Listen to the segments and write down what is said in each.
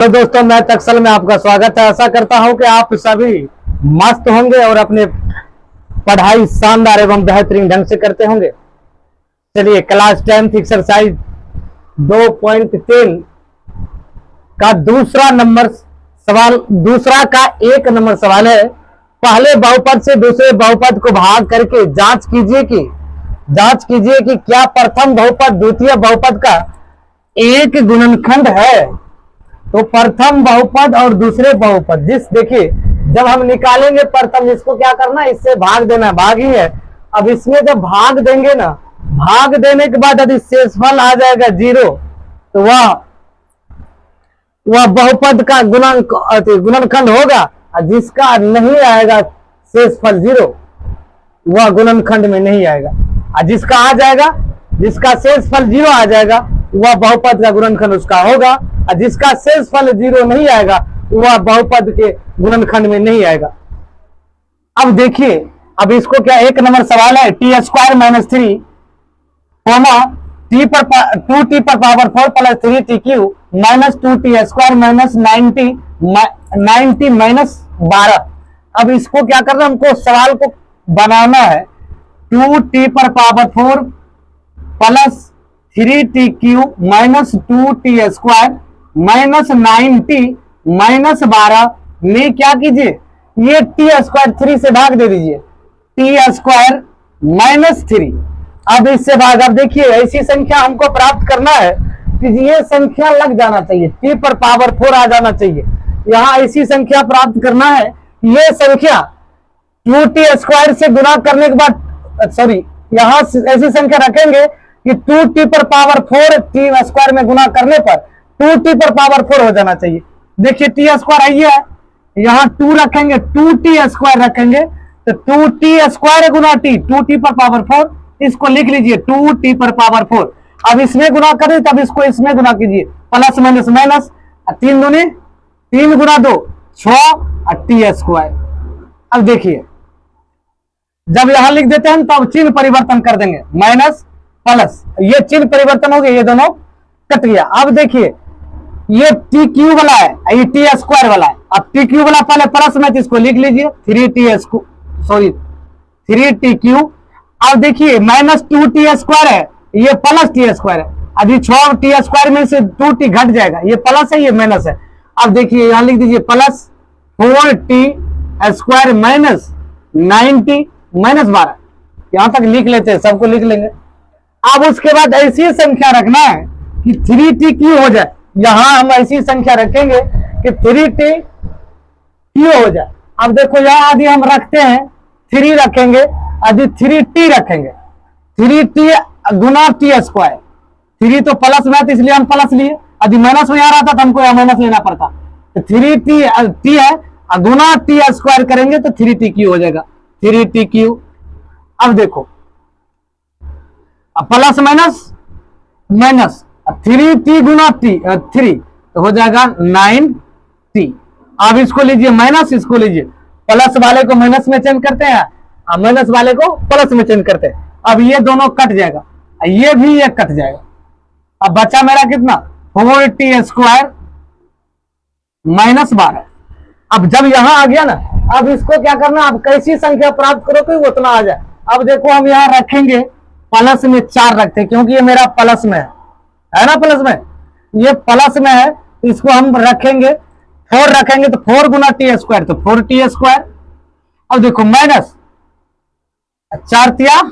तो दोस्तों, मैं तक्सल में आपका स्वागत है। आशा करता हूं कि आप सभी मस्त होंगे और अपने पढ़ाई शानदार एवं बेहतरीन ढंग से करते होंगे। चलिए, क्लास 10th एक्सरसाइज 2.3 का दूसरा का 1 नंबर सवाल है। पहले बहुपद से दूसरे बहुपद को भाग करके जांच कीजिए कि क्या प्रथम बहुपद द्वितीय बहुपद का एक गुणनखंड है। तो प्रथम बहुपद और दूसरे बहुपद, देखिए, जब हम निकालेंगे प्रथम, इसको क्या करना है, इससे भाग देना, भाग ही है। अब इसमें जब भाग देंगे ना, भाग देने के बाद यदि शेषफल आ जाएगा 0, तो वह बहुपद का गुणनखंड होगा। और जिसका नहीं आएगा शेषफल 0, वह गुणनखंड में नहीं आएगा। और जिसका आ जाएगा, जिसका शेषफल 0 आ जाएगा, वह बहुपद का गुणनखंड उसका होगा। और जिसका शेषफल 0 नहीं आएगा, वह बहुपद के गुणनखंड में नहीं आएगा। अब देखिए, अब इसको क्या 1 नंबर सवाल है। t² - 3 2t पर power 4 plus 3t³ minus 2t² - 90 - 12। अब इसको क्या करना, हमको सवाल को बनाना है। 2t पर power 4 plus 3t³ minus 2t² minus 90 - 12 में क्या कीजिए, ये t² 3 से भाग दे दीजिए, t² - 3। अब इससे भाग, अब देखिए, ऐसी संख्या हमको प्राप्त करना है कि ये संख्या लग जाना चाहिए, t पर पावर 4 आ जाना चाहिए। यहां ऐसी संख्या प्राप्त करना है, ये संख्या 2t² से गुना करने के बाद, सॉरी, यहां ऐसी संख्या रखेंगे कि 2t पर पावर 4 t² में गुना करने पर 2t पर पावर 4 हो जाना चाहिए। देखिए, t² आई है, यहां 2 रखेंगे, 2t² रखेंगे, तो 2t² गुना t, 2t पर पावर 4, इसको लिख लीजिए 2t पर पावर 4। अब इसमें गुना करें, तब इसको इसमें गुना कीजिए, प्लस माइनस माइनस, 3 दूनी 3 गुना 2 6 और t²। अब देखिए, जब यहां लिख देते हैं तब चिन्ह परिवर्तन कर देंगे, माइनस प्लस, ये चिन्ह परिवर्तन हो गया, ये दोनों कट गया। अब देखिए, ये t³ वाला है, ये t² वाला है। अब t³ वाला पहले प्लस में, इसको लिख लीजिए 3t³। अब देखिए, माइनस 2t² है, ये प्लस t² है। अभी 6 t² में से 2t घट जाएगा, ये प्लस है, ये माइनस है। अब देखिए, यहां लिख दीजिए प्लस 4t² माइनस 90 - 12। यहां तक लिख लेते हैं, सबको लिख लेंगे। अब उसके बाद ऐसी संख्या रखना है कि 3t³ हो जाए। यहां हम ऐसी संख्या रखेंगे कि 3t³ हो जाए। अब देखो, यहां यदि हम रखते हैं 3 रखेंगे, यदि 3t रखेंगे, 3t गुना t², 3 तो प्लस में, तो इसलिए हम प्लस लिए। यदि माइनस में आ रहा था तो हमको यहां माइनस लेना पड़ता। तो 3t है, गुना t² करेंगे तो 3t³ हो जाएगा, 3t³। अब देखो, प्लस माइनस माइनस, 3t गुना 3 तो हो जाएगा 9t। अब इसको लीजिए माइनस, इसको लीजिए, प्लस वाले को माइनस में चेंज करते हैं, माइनस वाले को प्लस में चेंज करते हैं। अब ये दोनों कट जाएगा, ये भी ये कट जाएगा। अब बचा मेरा कितना, 4t² - 12। अब जब यहां आ गया ना, अब इसको क्या करना, अब कैसी संख्या प्राप्त करो कि उतना आ जाए। अब देखो, हम यहां रखेंगे, प्लस में 4 रखते हैं, क्योंकि ये मेरा प्लस में है ना, प्लस में, ये प्लस में है, इसको हम रखेंगे 4 रखेंगे, तो 4 गुना t², तो 4t²। अब देखो, माइनस 4 तिया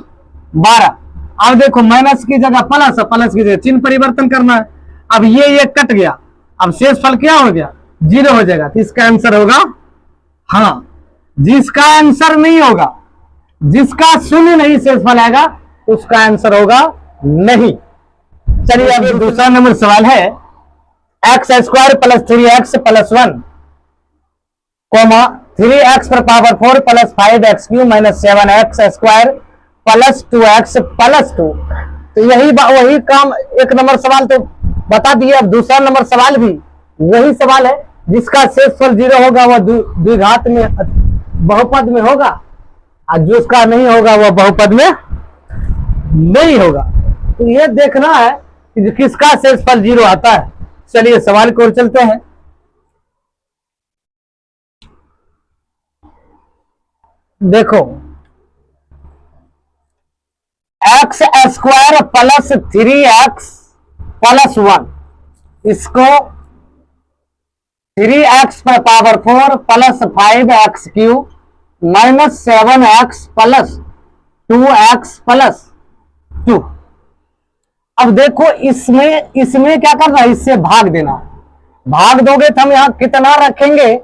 12। अब देखो, माइनस की जगह प्लस, प्लस की जगह चिन्ह परिवर्तन करना है। अब ये कट गया, अब शेषफल क्या हो गया, 0 हो जाएगा। तो इसका आंसर होगा, हाँ, जिसका आंसर नहीं होगा, जिसका 0 नहीं शेषफल आएगा, उसका आंसर होगा नहीं। चलिए, अब दूसरा नंबर सवाल है। x² plus 3x plus 1 3x पर power 4 plus 5x³ minus 7x² plus 2x plus 2। तो वही काम 1 नंबर सवाल तो बता दिए। अब दूसरा नंबर सवाल भी वही सवाल है, जिसका शेषफल 0 होगा वह द्विघात में बहुपद में होगा, और जिसका नहीं होगा वह बहुपद में नहीं होगा। तो ये देखना है कि किसका शेषफल 0 आता है। चलिए, सवाल की ओर चलते हैं। देखो x square plus 3x plus 1, इसको 3x पर power 4 plus 5x³ minus 7x plus 2x plus 2। अब देखो इसमें इसमें क्या करना है, इससे भाग देना। भाग दोगे तो हम यहां कितना रखेंगे,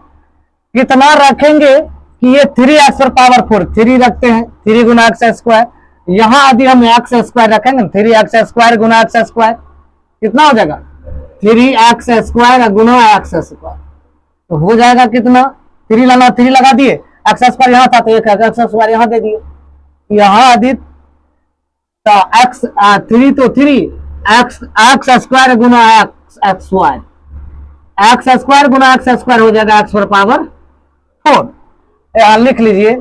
कितना रखेंगे कि ये 3x पर पावर 4 3 रखते हैं, 3 गुना एक्स स्क्वायर। यहां यदि हम एक्स स्क्वायर रखेंगे 3x स्क्वायर गुना एक्स स्क्वायर कितना हो जाएगा, 3x स्क्वायर गुना एक्स स्क्वायर। तो हो जाएगा कितना, 3 लाना 3 लगा दिए, एक्स स्क्वायर यहां था तो एक एक्स स्क्वायर यहां दे दिए। यहां यदि तो एक्स 3 तो 3 एक्स स्क्वायर गुना एक्स स्क्वायर, एक्स स्क्वायर गुना एक्स स्क्वायर हो जाएगा एक्स पर पावर 4। यहां लिख लीजिए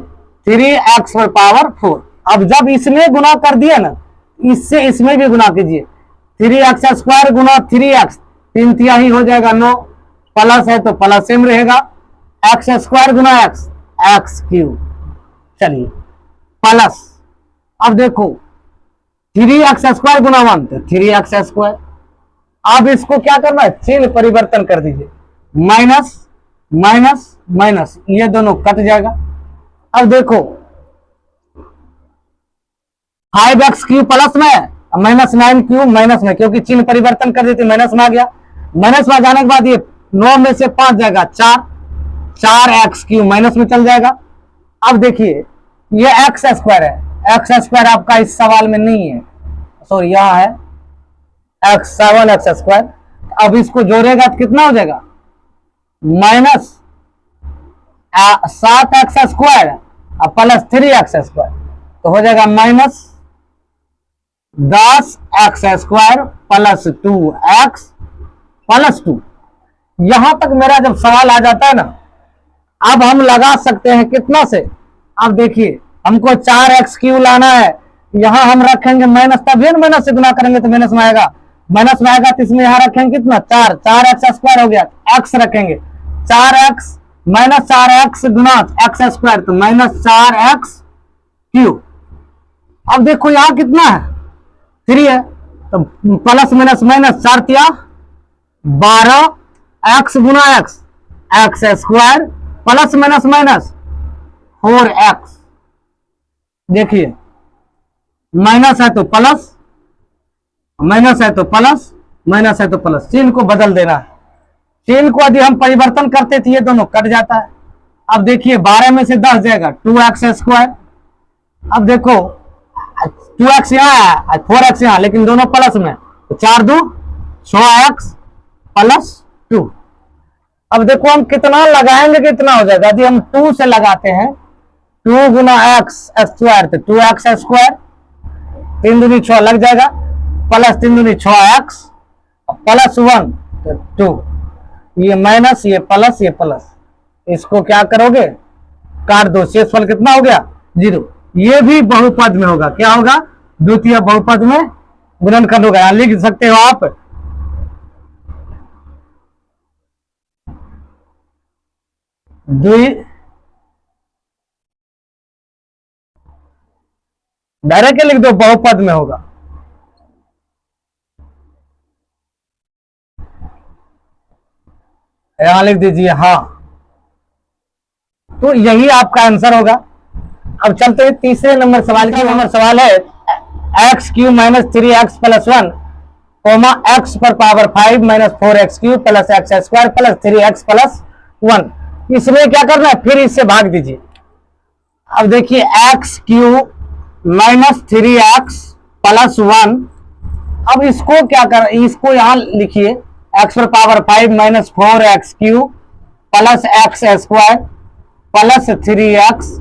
3x पर पावर 4। अब जब इसमें गुना कर दिया ना, इससे इसमें भी गुना कीजिए, 3x स्क्वायर गुना 3x 3 तिहाई हो जाएगा 9, प्लस है तो प्लस सेम रहेगा, एक्स स्क्वायर गुना एक्स x³। चलिए प्लस, अब देखो 3x स्क्वायर गुना 1 तो 3x स्क्वायर। अब इसको क्या करना है, चिन्ह परिवर्तन कर दीजिए, माइनस माइनस माइनस, ये दोनों कट जाएगा। अब देखो 5x³ प्लस में माइनस 9³ माइनस में, क्योंकि चिन्ह परिवर्तन कर देते माइनस में आ गया। माइनस में जाने के बाद ये 9 में से 5 जाएगा 4, 4x³ माइनस में चल जाएगा। अब देखिए ये एक्स स्क्वायर है, एक्स स्क्वायर आपका इस सवाल में नहीं है, सॉरी यहां है x7 स्क्वायर। अब इसको जोड़ेगा तो कितना हो जाएगा, minus 7x square plus 3x square, तो हो जाएगा minus 10x square plus 2x plus 2। यहां तक मेरा जब सवाल आ जाता है ना, अब हम लगा सकते हैं कितना से। अब देखिए हमको 4x³ लाना है, यहां हम रखेंगे माइनस, तभी माइनस से गुना करेंगे तो माइनस में आएगा, माइनस में आएगा तो इसमें यहां रखेंगे कितना 4, 4x स्क्वायर हो गया, x रखेंगे 4x माइनस 4x गुना एक्स स्क्वायर तो माइनस 4x³। अब देखो यहां कितना है 3 है, तो प्लस माइनस माइनस 4 तिया 12 x गुना x, x square plus minus minus 4x। देखिए माइनस है तो प्लस, माइनस है तो प्लस, माइनस है तो प्लस, चिन्ह को बदल देना है। चिन्ह को यदि हम परिवर्तन करते थे ये दोनों कट जाता है। अब देखिए 12 में से 10 जाएगा 2x स्क्वायर। अब देखो 2x यहाँ है 4x यहाँ, लेकिन दोनों प्लस में, तो 4 2 6x प्लस 2। अब देखो हम कितना लगाएंगे कितना हो जाएगा, यदि हम 2 से लगाते हैं 2 गुना एक्स स्क्वायर तो 2x स्क्वायर, 3 दूनी 6 लग जाएगा, प्लस 3 दूनी 6x प्लस 1 तो 2, ये माइनस ये प्लस ये प्लस, इसको क्या करोगे काट दो, शेषफल कितना हो गया 0। ये भी बहुपद में होगा, क्या होगा द्वितीय बहुपद में गुणनखंड होगा। यहां लिख सकते हो आप डायरेक्ट लिख दो बहुपद में होगा। यहां लिख दीजिए हाँ, तो यही आपका आंसर होगा। अब चलते हैं तीसरे नंबर सवाल की। नंबर सवाल है x³ minus 3x plus 1 comma x पर power 5 minus 4x³ plus x square plus 3x plus 1। इसमें क्या करना है, फिर इससे भाग दीजिए। अब देखिए x³ माइनस 3x प्लस 1, अब इसको क्या कर, इसको यहां लिखिए x पर power 5 minus 4x³ plus x square plus 3x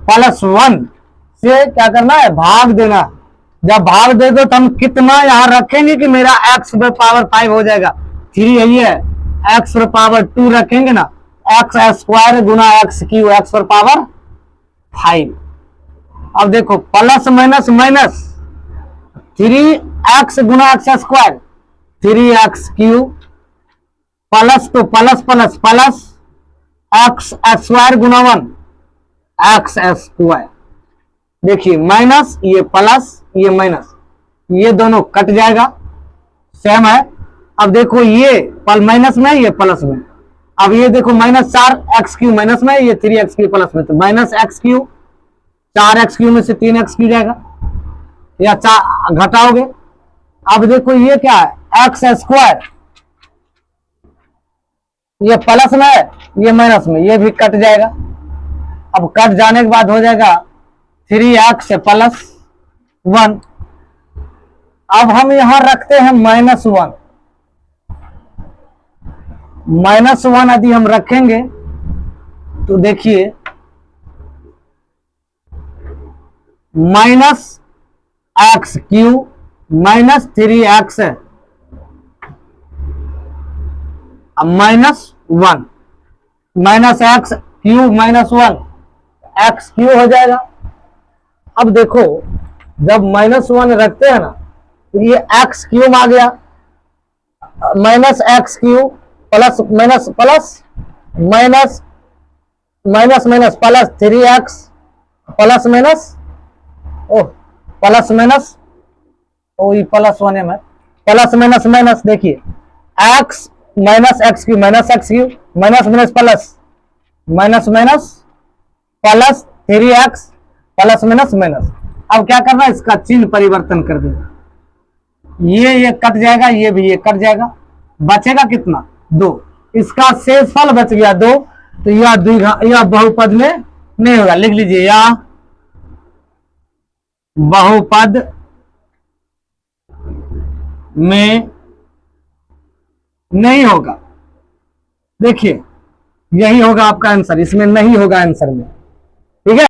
plus 1 से क्या करना है, भाग देना। जब भाग दे दो तो हम कितना यहां रखेंगे कि मेरा x पर पावर 5 हो जाएगा, 3 यही है, x पर पावर 2 रखेंगे ना, एक्स स्क्वायर गुना x³ x पर पावर 5। अब देखो प्लस माइनस माइनस 3x गुना एक्स स्क्वायर 3x³ प्लस तो plus plus plus x square गुना 1 एक्स स्क्वायर। देखिए माइनस, ये प्लस, ये माइनस, ये दोनों कट जाएगा, सेम है। अब देखो ये पल माइनस में, ये प्लस में। अब ये देखो माइनस 4x³ माइनस में, ये 3x³ प्लस में, तो माइनस x³, 4x³ में से 3x³ जाएगा, या चार घटाओगे। अब देखो ये क्या है, एक्स स्क्वायर, ये प्लस में है, ये माइनस में, ये भी कट जाएगा। अब कट जाने के बाद हो जाएगा 3x प्लस 1। अब हम यहां रखते हैं -1। -1 यदि हम रखेंगे तो देखिए -x³ माइनस 3x है, अब -1 -x³ -1 x³ हो जाएगा। अब देखो जब -1 रखते हैं ना तो ये x³ आ गया, -x³ plus minus plus minus minus minus plus 3x plus minus plus minus ये +1 है, प्लस माइनस माइनस। देखिए x minus x³ minus x³ minus minus plus minus minus plus 3x plus minus minus. अब क्या करना है, इसका चिन्ह परिवर्तन कर देना, ये कट जाएगा, ये भी ये कट जाएगा, बचेगा कितना 2। इसका शेषफल बच गया 2, तो यह यह बहुपद में नहीं होगा। लिख लीजिए यह बहुपद में नहीं होगा। देखिए यही होगा आपका आंसर, इसमें नहीं होगा आंसर में।